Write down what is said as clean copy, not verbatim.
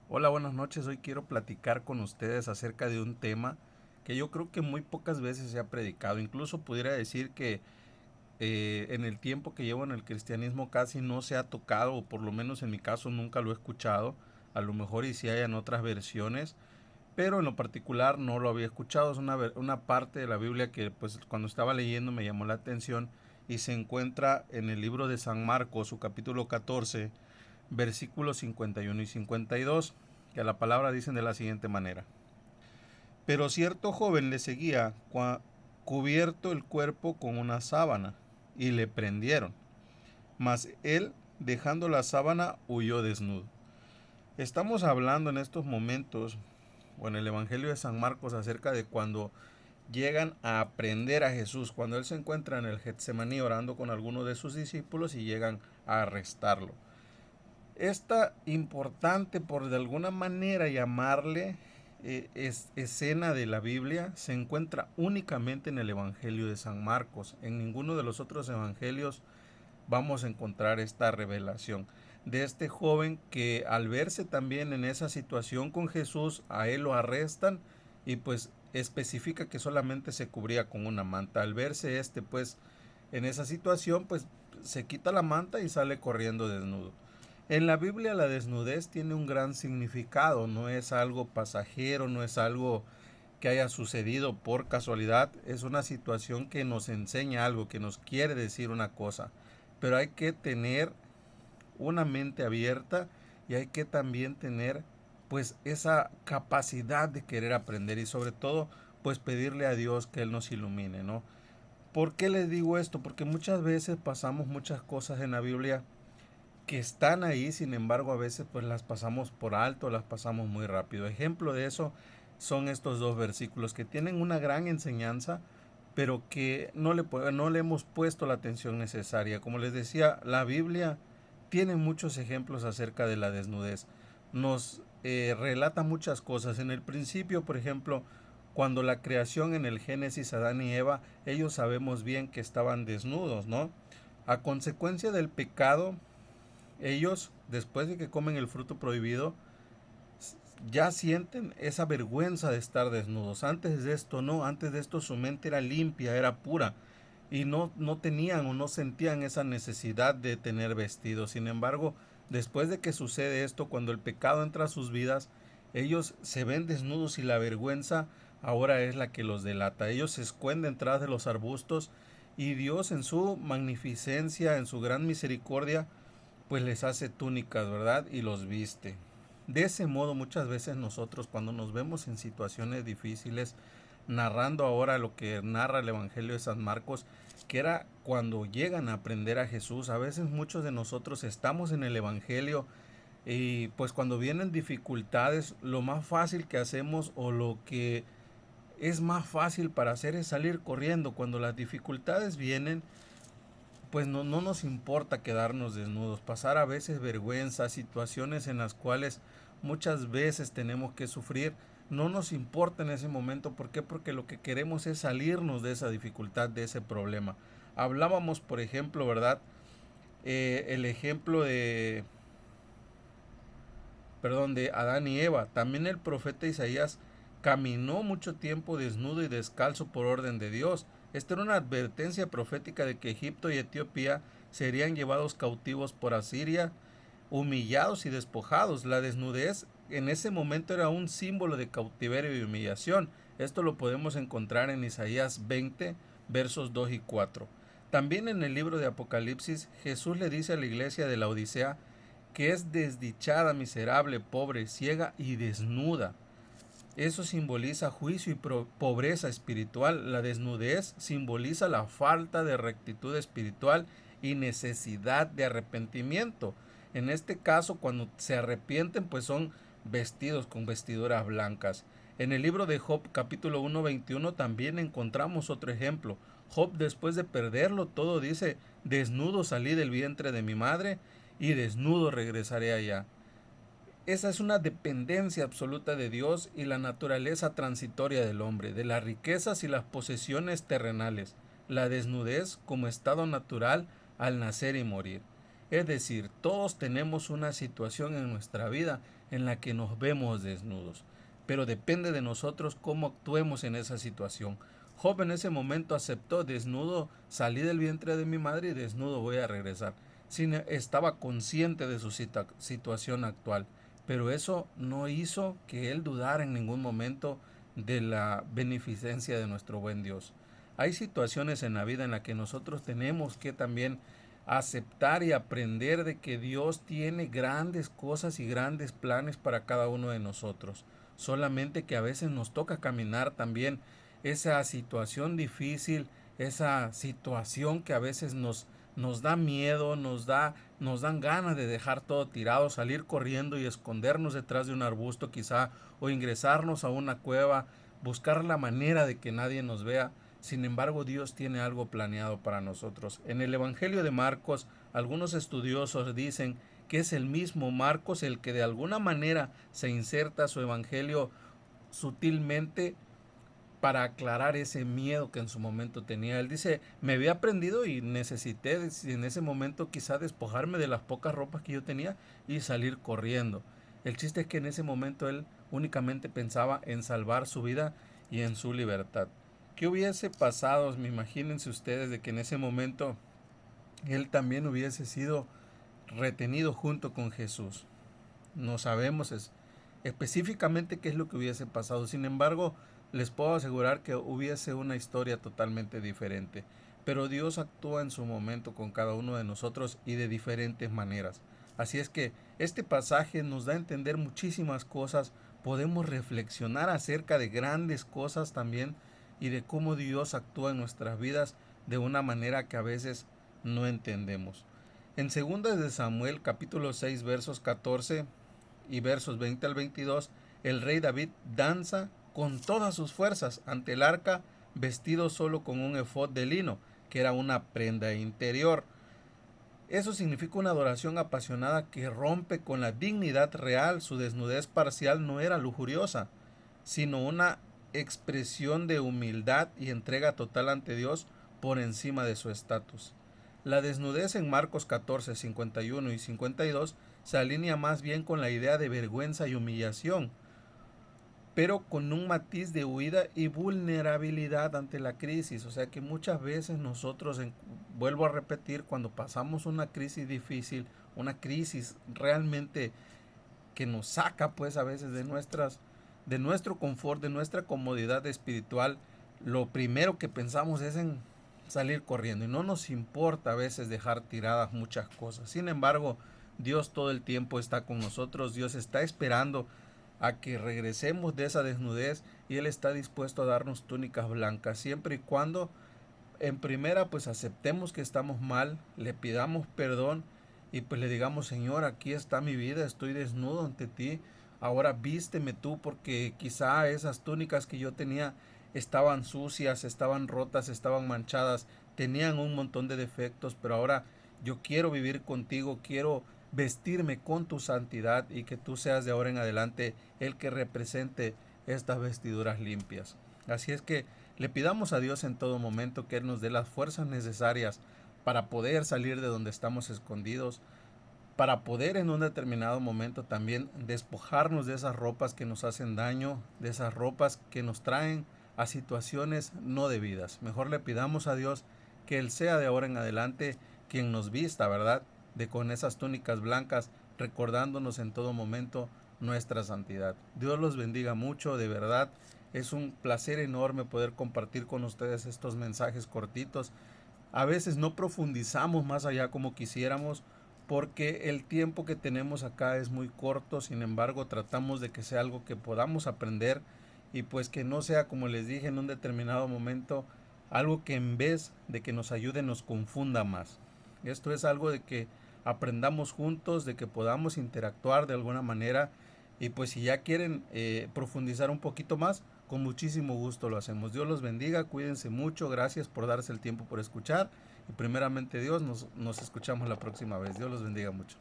Hola, buenas noches. Hoy quiero platicar con ustedes acerca de un tema que yo creo que muy pocas veces se ha predicado. Incluso pudiera decir que en el tiempo que llevo en el cristianismo casi no se ha tocado, o por lo menos en mi caso nunca lo he escuchado. A lo mejor y si hay en otras versiones, pero en lo particular no lo había escuchado. Es una parte de la Biblia que pues cuando estaba leyendo me llamó la atención y se encuentra en el libro de San Marcos, su capítulo 14, versículos 51 y 52, que la palabra dicen de la siguiente manera. Pero cierto joven le seguía cubierto el cuerpo con una sábana, y le prendieron. Mas él, dejando la sábana, huyó desnudo. Estamos hablando en estos momentos, o en el Evangelio de San Marcos, acerca de cuando llegan a aprender a Jesús, cuando él se encuentra en el Getsemaní orando con algunos de sus discípulos y llegan a arrestarlo. Esta importante, por de alguna manera llamarle, escena de la Biblia se encuentra únicamente en el Evangelio de San Marcos. En ninguno de los otros evangelios vamos a encontrar esta revelación de este joven que, al verse también en esa situación con Jesús, a él lo arrestan y pues especifica que solamente se cubría con una manta. Al verse pues en esa situación, pues se quita la manta y sale corriendo desnudo. En la Biblia la desnudez tiene un gran significado, no es algo pasajero, no es algo que haya sucedido por casualidad, es una situación que nos enseña algo, que nos quiere decir una cosa, pero hay que tener una mente abierta y hay que también tener pues esa capacidad de querer aprender y sobre todo pues pedirle a Dios que Él nos ilumine, ¿no? ¿Por qué les digo esto? Porque muchas veces pasamos muchas cosas en la Biblia que están ahí, sin embargo a veces pues las pasamos por alto, las pasamos muy rápido. Ejemplo de eso son estos dos versículos que tienen una gran enseñanza, pero que no le hemos puesto la atención necesaria. Como les decía, la Biblia tiene muchos ejemplos acerca de la desnudez. Nos relata muchas cosas. En el principio, por ejemplo, cuando la creación en el Génesis, Adán y Eva, ellos sabemos bien que estaban desnudos, ¿no? A consecuencia del pecado, ellos, después de que comen el fruto prohibido, ya sienten esa vergüenza de estar desnudos. Antes de esto no, antes de esto su mente era limpia, era pura y no tenían o no sentían esa necesidad de tener vestidos. Sin embargo, después de que sucede esto, cuando el pecado entra a sus vidas, ellos se ven desnudos y la vergüenza ahora es la que los delata. Ellos se esconden tras de los arbustos y Dios en su magnificencia, en su gran misericordia, pues les hace túnicas, ¿verdad? Y los viste. De ese modo muchas veces nosotros cuando nos vemos en situaciones difíciles, narrando ahora lo que narra el Evangelio de San Marcos, que era cuando llegan a aprender a Jesús, a veces muchos de nosotros estamos en el Evangelio y pues cuando vienen dificultades, lo más fácil que hacemos o lo que es más fácil para hacer es salir corriendo. Cuando las dificultades vienen, pues no nos importa quedarnos desnudos, pasar a veces vergüenza, situaciones en las cuales muchas veces tenemos que sufrir, no nos importa en ese momento. ¿Por qué? Porque lo que queremos es salirnos de esa dificultad, de ese problema. Hablábamos, por ejemplo, ¿verdad? El ejemplo de Adán y Eva. También el profeta Isaías caminó mucho tiempo desnudo y descalzo por orden de Dios. Esta era una advertencia profética de que Egipto y Etiopía serían llevados cautivos por Asiria, humillados y despojados. La desnudez en ese momento era un símbolo de cautiverio y humillación. Esto lo podemos encontrar en Isaías 20, versos 2 y 4. También en el libro de Apocalipsis, Jesús le dice a la iglesia de la Odisea que es desdichada, miserable, pobre, ciega y desnuda. Eso simboliza juicio y pobreza espiritual. La desnudez simboliza la falta de rectitud espiritual y necesidad de arrepentimiento. En este caso, cuando se arrepienten, pues son vestidos con vestiduras blancas. En el libro de Job, capítulo 1:21, también encontramos otro ejemplo. Job, después de perderlo todo, dice: desnudo salí del vientre de mi madre y desnudo regresaré allá. Esa es una dependencia absoluta de Dios y la naturaleza transitoria del hombre, de las riquezas y las posesiones terrenales, la desnudez como estado natural al nacer y morir. Es decir, todos tenemos una situación en nuestra vida en la que nos vemos desnudos, pero depende de nosotros cómo actuemos en esa situación. Job en ese momento aceptó: desnudo salí del vientre de mi madre y desnudo voy a regresar. Estaba consciente de su situación actual, pero eso no hizo que él dudara en ningún momento de la beneficencia de nuestro buen Dios. Hay situaciones en la vida en las que nosotros tenemos que también aceptar y aprender de que Dios tiene grandes cosas y grandes planes para cada uno de nosotros. Solamente que a veces nos toca caminar también esa situación difícil, esa situación que a veces nos da miedo, nos dan ganas de dejar todo tirado, salir corriendo y escondernos detrás de un arbusto quizá, o ingresarnos a una cueva, buscar la manera de que nadie nos vea. Sin embargo, Dios tiene algo planeado para nosotros. En el Evangelio de Marcos, algunos estudiosos dicen que es el mismo Marcos el que de alguna manera se inserta su Evangelio sutilmente para aclarar ese miedo que en su momento tenía. Él dice: me había aprendido y necesité en ese momento quizá despojarme de las pocas ropas que yo tenía y salir corriendo. El chiste es que en ese momento él únicamente pensaba en salvar su vida y en su libertad. ¿Qué hubiese pasado? Imagínense ustedes de que en ese momento él también hubiese sido retenido junto con Jesús. No sabemos específicamente qué es lo que hubiese pasado. Sin embargo, les puedo asegurar que hubiese una historia totalmente diferente. Pero Dios actúa en su momento con cada uno de nosotros y de diferentes maneras. Así es que este pasaje nos da a entender muchísimas cosas. Podemos reflexionar acerca de grandes cosas también y de cómo Dios actúa en nuestras vidas de una manera que a veces no entendemos. En 2 de Samuel capítulo 6 versos 14 y versos 20 al 22, el rey David danza con todas sus fuerzas ante el arca, vestido solo con un efod de lino, que era una prenda interior. Eso significa una adoración apasionada que rompe con la dignidad real. Su desnudez parcial no era lujuriosa, sino una expresión de humildad y entrega total ante Dios por encima de su estatus. La desnudez en Marcos 14, 51 y 52 se alinea más bien con la idea de vergüenza y humillación, pero con un matiz de huida y vulnerabilidad ante la crisis. O sea que muchas veces nosotros, vuelvo a repetir, cuando pasamos una crisis difícil, una crisis realmente que nos saca pues a veces de nuestro confort, de nuestra comodidad espiritual, lo primero que pensamos es en salir corriendo y no nos importa a veces dejar tiradas muchas cosas. Sin embargo, Dios todo el tiempo está con nosotros. Dios está esperando a que regresemos de esa desnudez y Él está dispuesto a darnos túnicas blancas siempre y cuando en primera pues aceptemos que estamos mal, le pidamos perdón y pues le digamos: Señor, aquí está mi vida, estoy desnudo ante ti, ahora vísteme tú, porque quizá esas túnicas que yo tenía estaban sucias, estaban rotas, estaban manchadas, tenían un montón de defectos, pero ahora yo quiero vivir contigo, quiero vestirme con tu santidad y que tú seas de ahora en adelante el que represente estas vestiduras limpias. Así es que le pidamos a Dios en todo momento que Él nos dé las fuerzas necesarias para poder salir de donde estamos escondidos, para poder en un determinado momento también despojarnos de esas ropas que nos hacen daño, de esas ropas que nos traen a situaciones no debidas. Mejor le pidamos a Dios que Él sea de ahora en adelante quien nos vista, ¿verdad? De con esas túnicas blancas, recordándonos en todo momento nuestra santidad. Dios los bendiga mucho, de verdad. Es un placer enorme poder compartir con ustedes estos mensajes cortitos. A veces no profundizamos más allá como quisiéramos porque el tiempo que tenemos acá es muy corto. Sin embargo, tratamos de que sea algo que podamos aprender y pues que no sea, como les dije en un determinado momento, algo que en vez de que nos ayude nos confunda más. Esto es algo de que aprendamos juntos, de que podamos interactuar de alguna manera y pues si ya quieren profundizar un poquito más, con muchísimo gusto lo hacemos. Dios los bendiga, cuídense mucho, gracias por darse el tiempo por escuchar y primeramente Dios, nos escuchamos la próxima vez. Dios los bendiga mucho.